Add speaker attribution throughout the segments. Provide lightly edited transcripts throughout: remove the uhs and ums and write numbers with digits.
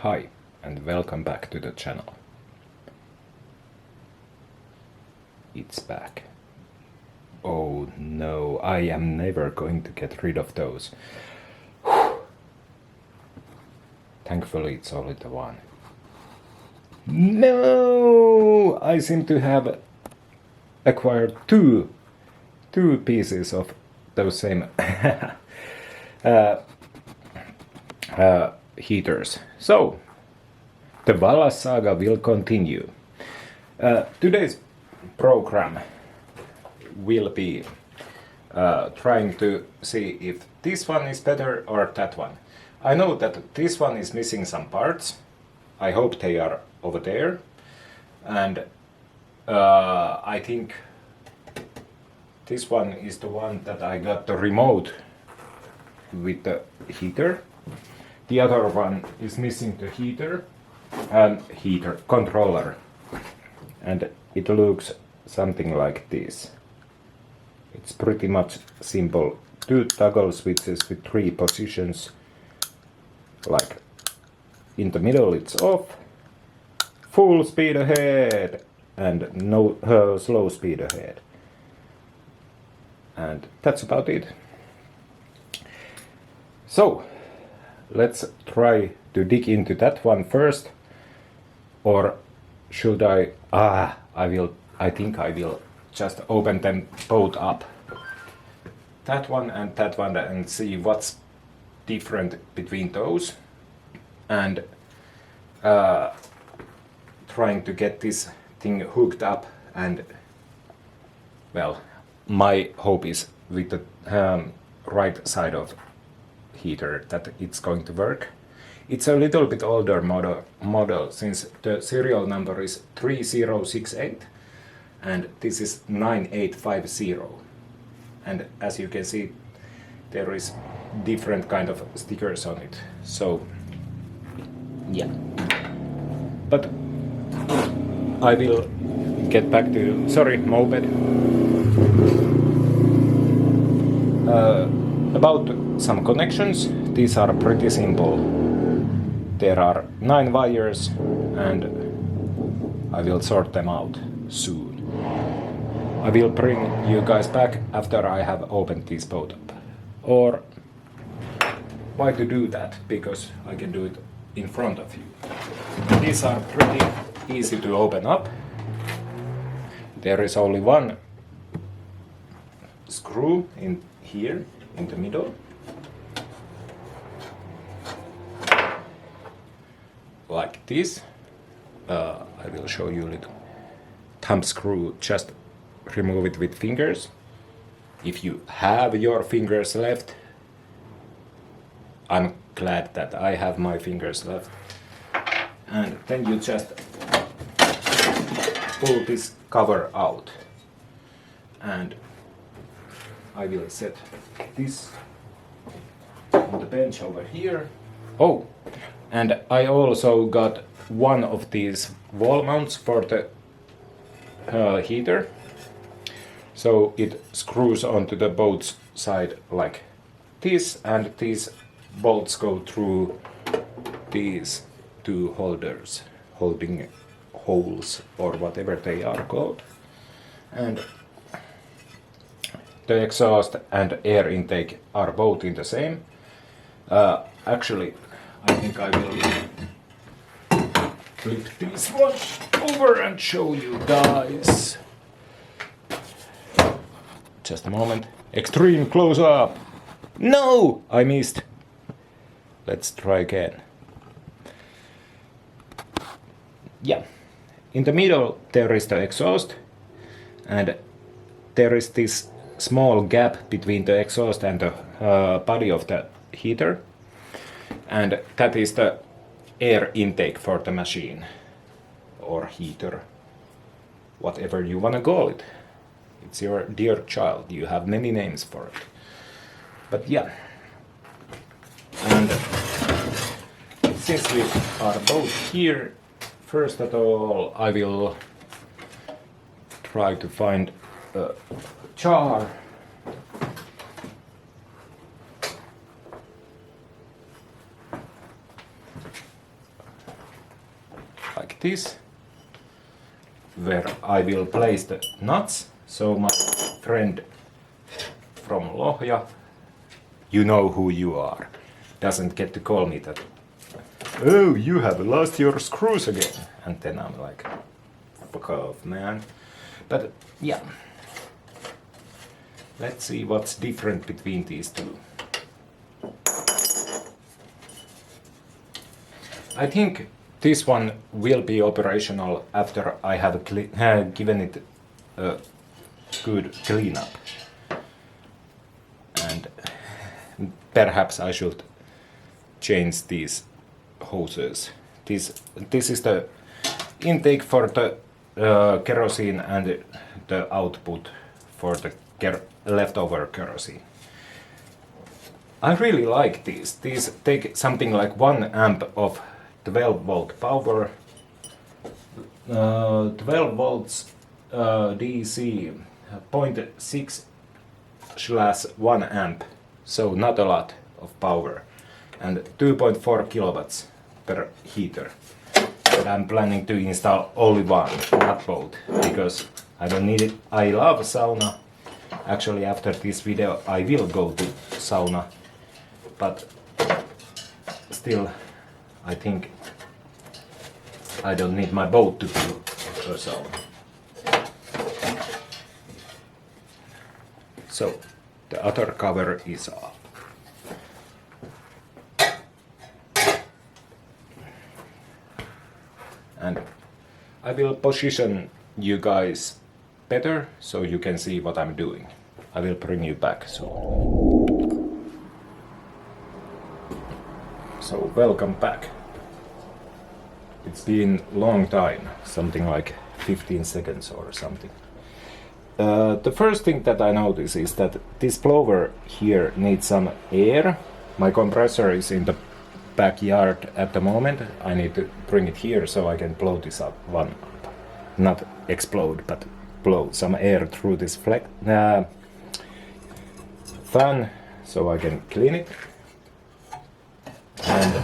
Speaker 1: Hi, and welcome back to the channel. It's back. Oh no, I am never going to get rid of those. Thankfully, it's only the one. No! I seem to have acquired two pieces of those same heaters. So, the Wallas saga will continue. Today's program will be trying to see if this one is better or that one. I know that this one is missing some parts. I hope they are over there. And I think this one is the one that I got the remote with the heater. The other one is missing the heater and heater controller. And it looks something like this. It's pretty much simple. 2 toggle switches with 3 positions. Like in the middle it's off, full speed ahead, and no slow speed ahead. And that's about it. So let's try to dig into that one first, or should I think I will just open them both up, that one and see what's different between those, and trying to get this thing hooked up. And well, my hope is with the right side of heater that it's going to work. It's a little bit older model since the serial number is 3068 and this is 9850, and as you can see there is different kind of stickers on it. So yeah, but I will get back to, sorry, moped. About some connections, these are pretty simple. There are 9 wires and I will sort them out soon. I will bring you guys back after I have opened these both up. Or why to do that? Because I can do it in front of you. These are pretty easy to open up. There is only one screw in here in the middle. Like this. I will show you a little thumb screw. Just remove it with fingers. If you have your fingers left, I'm glad that I have my fingers left. And then you just pull this cover out. And I will set this on the bench over here. Oh, and I also got one of these wall mounts for the heater. So it screws onto the both side like this, and these bolts go through these 2 holders, holding holes or whatever they are called. And the exhaust and air intake are both in the same. Actually, I think I will flip this one over and show you guys. Just a moment. Extreme close up. No! I missed. Let's try again. Yeah. In the middle there is the exhaust, and there is this small gap between the exhaust and the body of the heater, and that is the air intake for the machine or heater, whatever you want to call it. It's your dear child, you have many names for it. But yeah, and since we are both here, first of all I will try to find a jar. like this, where I will place the nuts. So my friend from Lohja, you know who you are, doesn't get to call me that, oh, you have lost your screws again. And then I'm like, fuck off, man. But yeah, let's see what's different between these two. I think this one will be operational after I have given it a good cleanup. And perhaps I should change these hoses. This is the intake for the kerosene and the output for the leftover kerosene. I really like these. These take something like 1 amp of 12 volt power, 12 volts DC, 0.6/1 amp, so not a lot of power, and 2.4 kilowatts per heater. But I'm planning to install only one, not both, because I don't need it. I love sauna. Actually, after this video I will go to sauna, but still I think I don't need my boat to be a sauna. So the other cover is off. And I will position you guys better so you can see what I'm doing. I will bring you back soon. So welcome back. It's been a long time, something like 15 seconds or something. The first thing that I notice is that this blower here needs some air. My compressor is in the backyard at the moment. I need to bring it here so I can blow this up one up. Not explode, but blow some air through this fan so I can clean it. And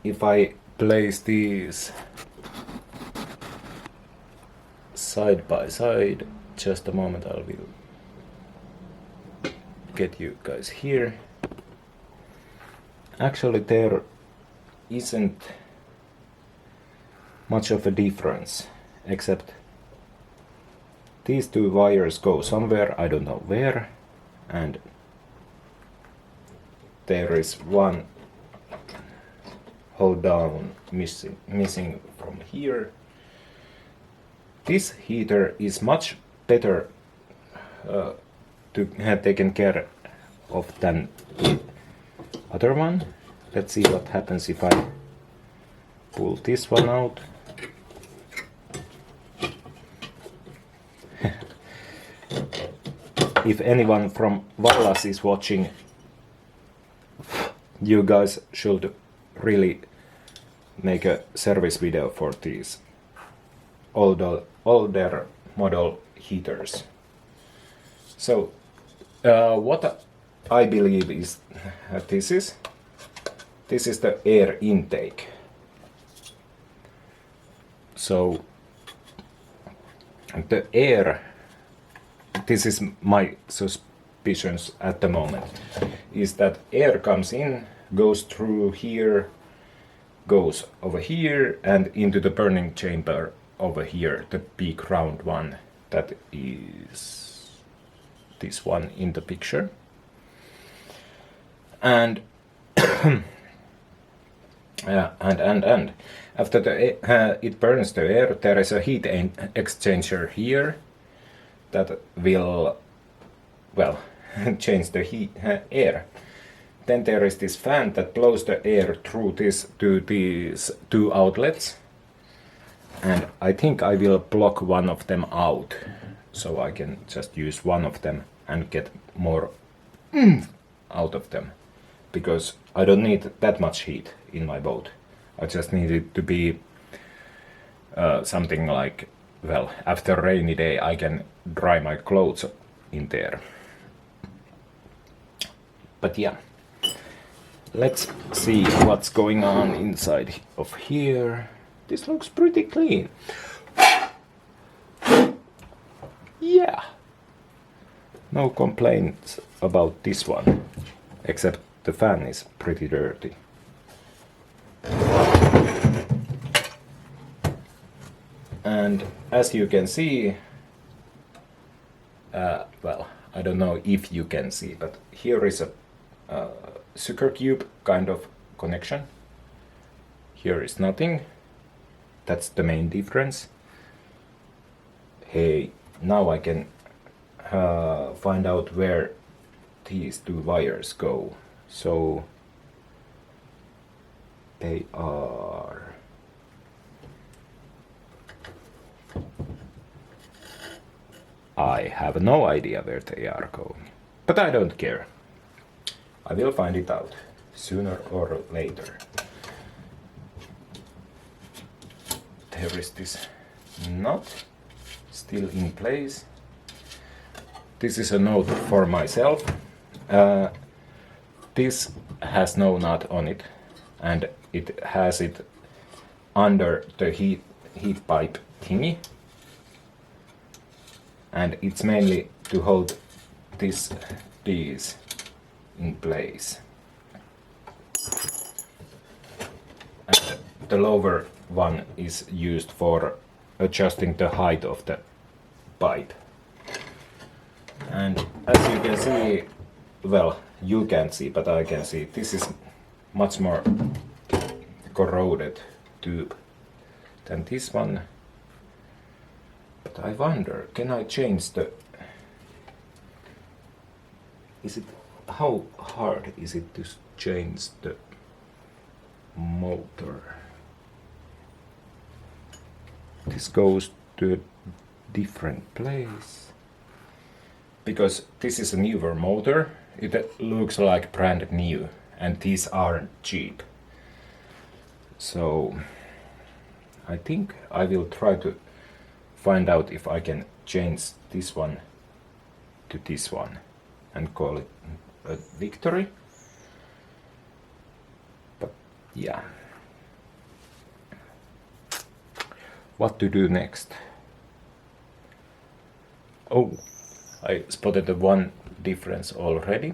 Speaker 1: if I place these side by side, just a moment, I will get you guys here. Actually, there isn't much of a difference, except these two wires go somewhere, I don't know where, and there is one hold down missing from here. This heater is much better to have taken care of than the other one. Let's see what happens if I pull this one out. If anyone from Wallas is watching, you guys should really make a service video for these older model heaters. So what I believe is this is the air intake. So the air, this is my suspicions at the moment, is that air comes in, goes through here, goes over here and into the burning chamber over here, the big round one that is this one in the picture. And and after it burns the air, there is a heat exchanger here that will, well, change the air. Then there is this fan that blows the air through these two outlets, and I think I will block one of them out so I can just use one of them and get more out of them, because I don't need that much heat in my boat. I just need it to be something like, well, after a rainy day I can dry my clothes in there. But yeah, let's see what's going on inside of here. This looks pretty clean. Yeah. No complaints about this one, except the fan is pretty dirty. And as you can see, well, I don't know if you can see, but here is a sugar cube kind of connection. Here is nothing. That's the main difference. Hey, now I can find out where these two wires go. So they are I have no idea where they are going, but I don't care. I will find it out sooner or later. There is this knot still in place. This is a note for myself. This has no knot on it, and it has it under the heat pipe thingy, and it's mainly to hold these in place. And the lower one is used for adjusting the height of the pipe. And as you can see, well, you can't see, but I can see, this is much more corroded tube than this one. But I wonder, can I change the... How hard is it to change the motor? This goes to a different place. Because this is a newer motor, it looks like brand new, and these aren't cheap. So I think I will try to find out if I can change this one to this one and call it a victory. But yeah, what to do next? Oh, I spotted the one difference already.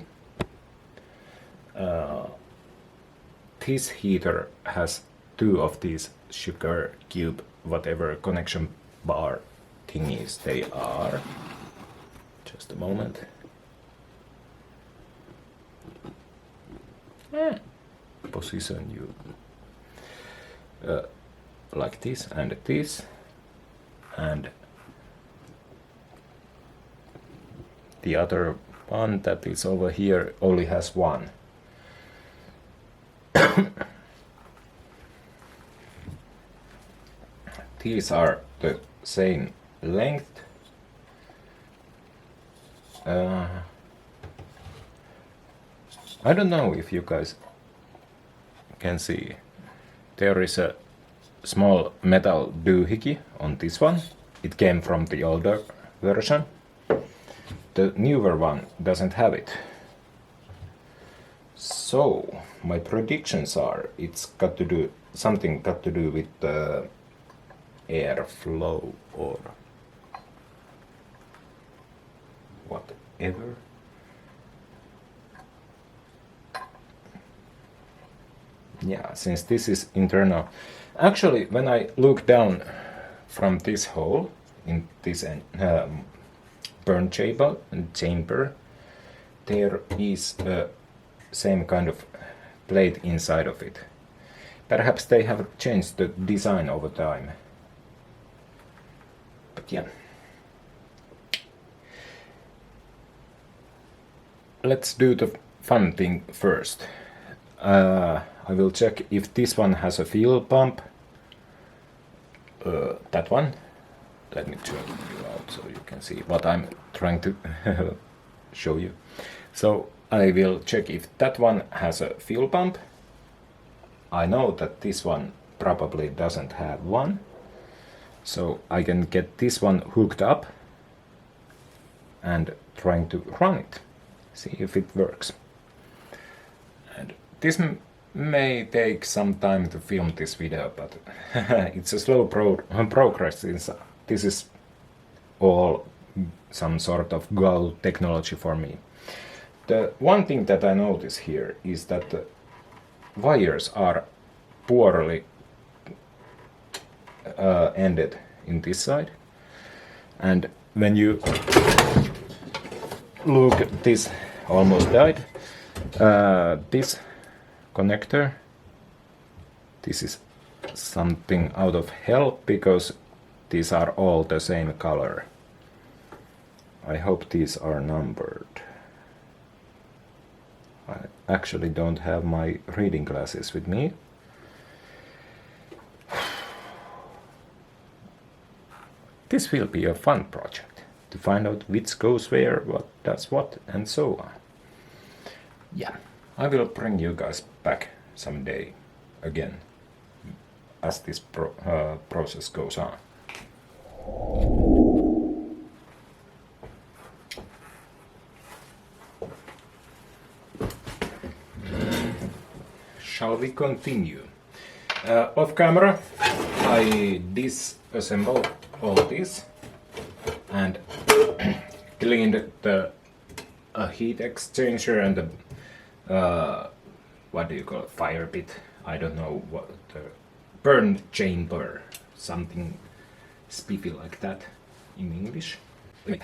Speaker 1: This heater has two of these sugar cube whatever connection bar thingies they are. Just a moment. Position you like this, and the other one that is over here only has one. These are the same length. I don't know if you guys can see. There is a small metal doohickey on this one. It came from the older version. The newer one doesn't have it. So my predictions are it's got to do something with the airflow or whatever. Yeah, since this is internal. Actually, when I look down from this hole in this burn chamber, there is a same kind of plate inside of it. Perhaps they have changed the design over time. But yeah. Let's do the fun thing first. I will check if this one has a fuel pump. That one. Let me turn you out so you can see what I'm trying to show you. So I will check if that one has a fuel pump. I know that this one probably doesn't have one. So I can get this one hooked up and trying to run it. See if it works. And This may take some time to film this video, but it's a slow progress since this is all some sort of Go technology for me. The one thing that I notice here is that the wires are poorly ended in this side, and when you look at this, almost died. This connector, this is something out of hell because these are all the same color. I hope these are numbered. I actually don't have my reading glasses with me. This will be a fun project to find out which goes where, what does what, and so on. Yeah, I will bring you guys back someday again as this process goes on. Shall we continue? Off camera, I disassembled all this and cleaned the heat exchanger and the what do you call it, fire pit? I don't know what, the burn chamber, something spiffy like that in English. The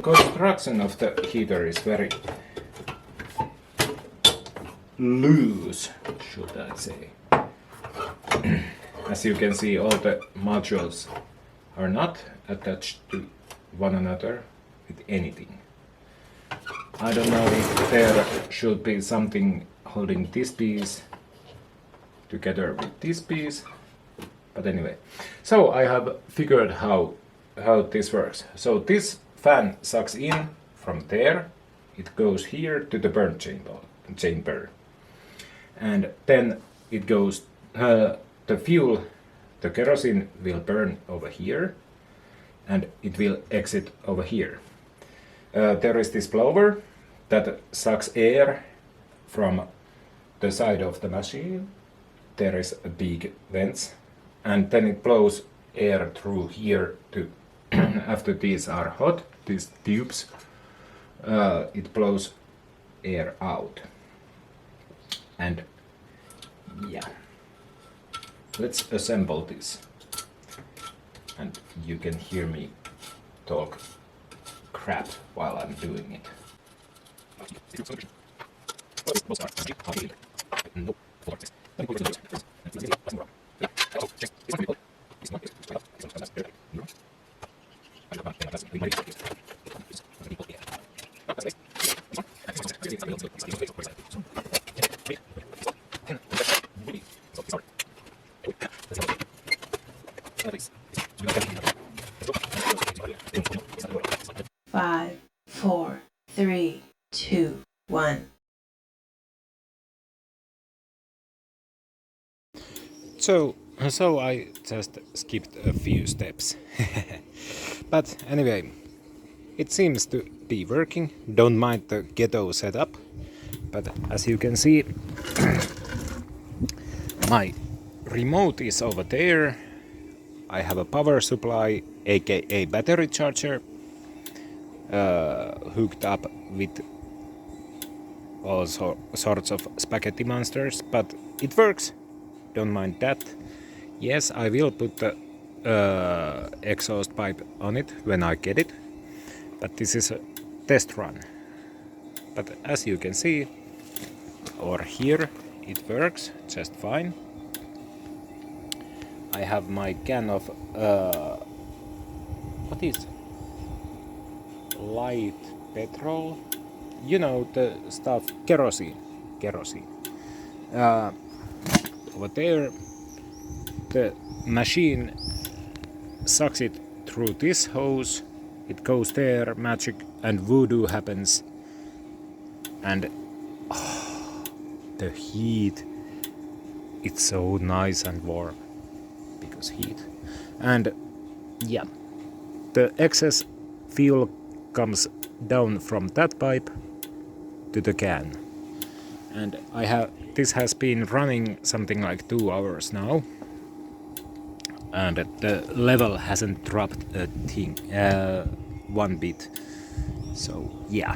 Speaker 1: construction of the heater is very loose, should I say. As you can see, all the modules are not attached to one another with anything. I don't know if there should be something holding this piece together with this piece, but anyway. So I have figured how this works. So this fan sucks in from there, it goes here to the burn chamber, and then it goes, the fuel, the kerosene will burn over here and it will exit over here. There is this blower that sucks air from the side of the machine. There is a big vents, and then it blows air through here to after these are hot, these tubes, it blows air out. And yeah, let's assemble this, and you can hear me talk crap while I'm doing it.
Speaker 2: Five, four, three, two, one.
Speaker 1: So I just skipped a few steps. But anyway, it seems to be working. Don't mind the ghetto setup, but as you can see, my remote is over there. I have a power supply, aka battery charger, hooked up with all sorts of spaghetti monsters, but it works. Don't mind that. Yes, I will put the exhaust pipe on it when I get it, but this is a test run. But as you can see, or hear, it works just fine. I have my can of what is light petrol, you know, the stuff, kerosene. Over there, the machine sucks it through this hose, it goes there, magic and voodoo happens, and the heat it's so nice and warm because heat. And yeah, the excess fuel comes down from that pipe to the can. And this has been running something like 2 hours now, and the level hasn't dropped a thing, one bit. So yeah,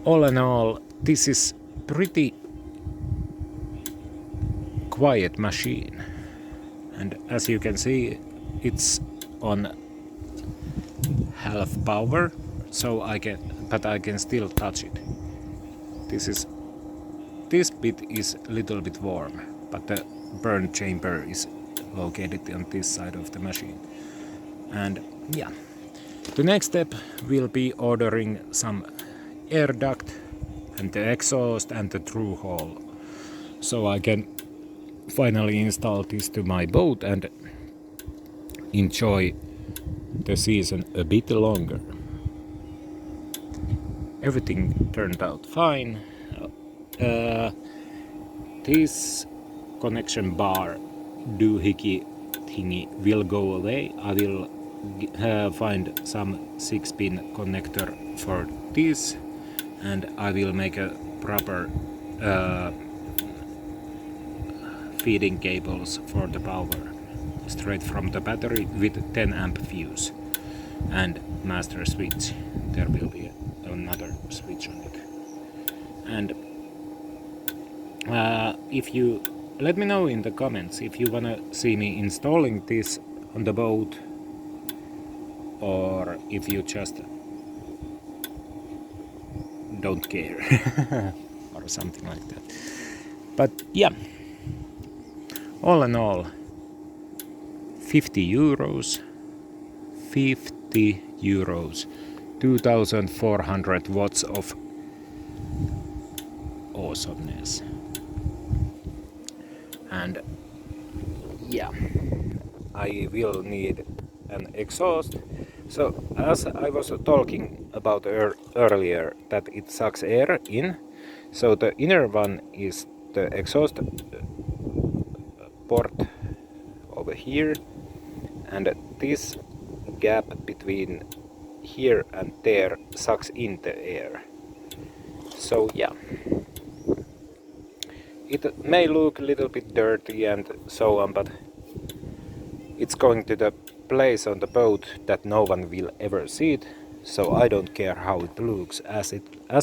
Speaker 1: all in all, this is pretty quiet machine, and as you can see, it's on half power, so I can still touch it. This bit is a little bit warm, but the burn chamber is located on this side of the machine. And yeah, the next step will be ordering some air duct and the exhaust and the through hole, so I can finally install this to my boat and enjoy the season a bit longer. Everything turned out fine. This connection bar doohickey thingy will go away. I will find some 6-pin connector for this, and I will make a proper feeding cables for the power straight from the battery with 10 amp fuse and master switch. There will be another switch on it. And if you let me know in the comments if you wanna see me installing this on the boat, or if you just don't care or something like that. But yeah, all in all, 50 euros, 2400 watts of awesomeness. And yeah, I will need an exhaust. So as I was talking about earlier, that it sucks air in, so the inner one is the exhaust port over here, and this gap between here and there sucks in the air. So yeah, it may look a little bit dirty and so on, but it's going to the place on the boat that no one will ever see it, so I don't care how it looks as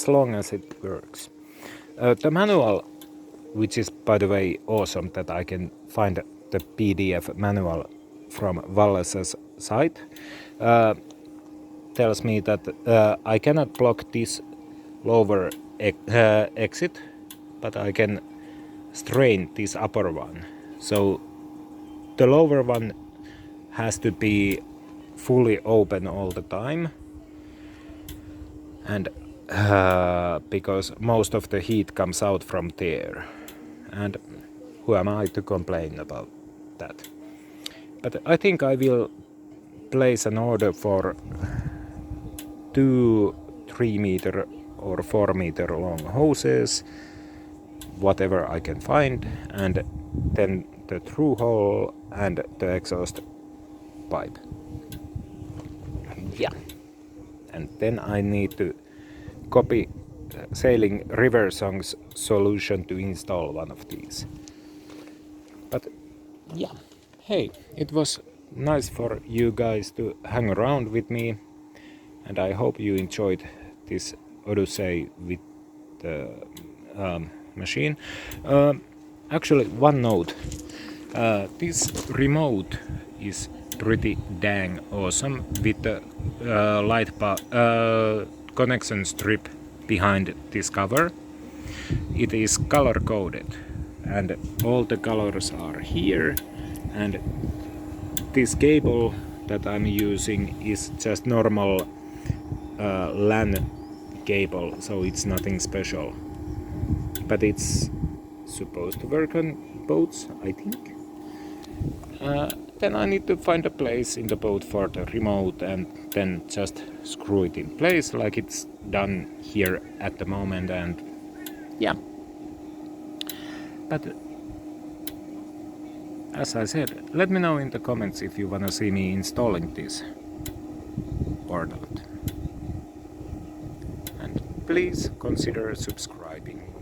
Speaker 1: long as it works. The manual, which is by the way awesome that I can find the PDF manual from Wallas's site, tells me that I cannot block this lower exit, but I can strain this upper one. So the lower one has to be fully open all the time, and because most of the heat comes out from there, and who am I to complain about that? But I think I will place an order for 2 3-meter or 4-meter long hoses, whatever I can find, and then the through hole and the exhaust pipe. Yeah, and then I need to copy Sailing River Songs solution to install one of these. But yeah, hey, it was nice for you guys to hang around with me, and I hope you enjoyed this Odyssey with the machine. Actually, one note, this remote is pretty dang awesome with the light connection strip behind this cover. It is color coded and all the colors are here, and this cable that I'm using is just normal LAN cable, so it's nothing special, but it's supposed to work on boats, I think. Then I need to find a place in the boat for the remote and then just screw it in place like it's done here at the moment. And yeah, but as I said, let me know in the comments if you wanna see me installing this or not. And please consider subscribing.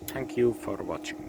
Speaker 1: Thank you for watching.